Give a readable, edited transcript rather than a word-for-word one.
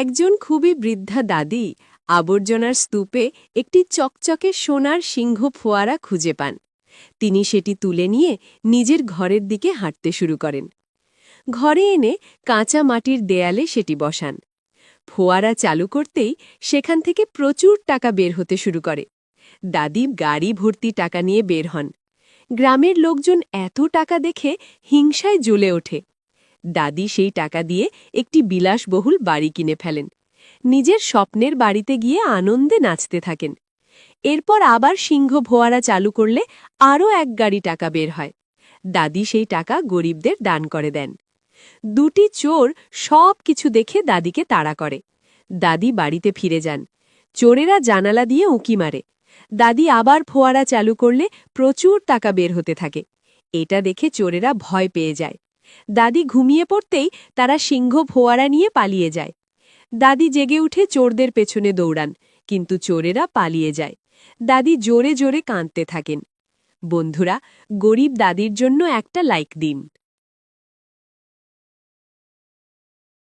একজন খুবই বৃদ্ধা দাদি আবর্জনার স্তূপে একটি চকচকে সোনার সিংহ ফোয়ারা খুঁজে পান। তিনি সেটি তুলে নিয়ে নিজের ঘরের দিকে হাঁটতে শুরু করেন। ঘরে এনে কাঁচা মাটির দেয়ালে সেটি বসান। ফোয়ারা চালু করতেই সেখান থেকে প্রচুর টাকা বের হতে শুরু করে। দাদি গাড়ি ভর্তি টাকা নিয়ে বের হন। গ্রামের লোকজন এত টাকা দেখে হিংসায় জ্বলে ওঠে। দাদি সেই টাকা দিয়ে একটি বিলাসবহুল বাড়ি কিনে ফেলেন। নিজের স্বপ্নের বাড়িতে গিয়ে আনন্দে নাচতে থাকেন। এরপর আবার সিংহ ফোয়ারা চালু করলে আরও এক গাড়ি টাকা বের হয়। দাদি সেই টাকা গরিবদের দান করে দেন। দুটি চোর সব কিছু দেখে দাদিকে তাড়া করে। দাদি বাড়িতে ফিরে যান। চোরেরা জানালা দিয়ে উঁকি মারে। দাদি আবার ফোয়ারা চালু করলে প্রচুর টাকা বের হতে থাকে। এটা দেখে চোরেরা ভয় পেয়ে যায়। দাদি ঘুমিয়ে পড়তেই তারা সিংহ ফোয়ারা নিয়ে পালিয়ে যায়। দাদি জেগে উঠে চোরদের পেছনে দৌড়ান, কিন্তু চোরেরা পালিয়ে যায়। দাদি জোরে জোরে কাঁদতে থাকেন। বন্ধুরা, গরিব দাদির জন্য একটা লাইক দিন।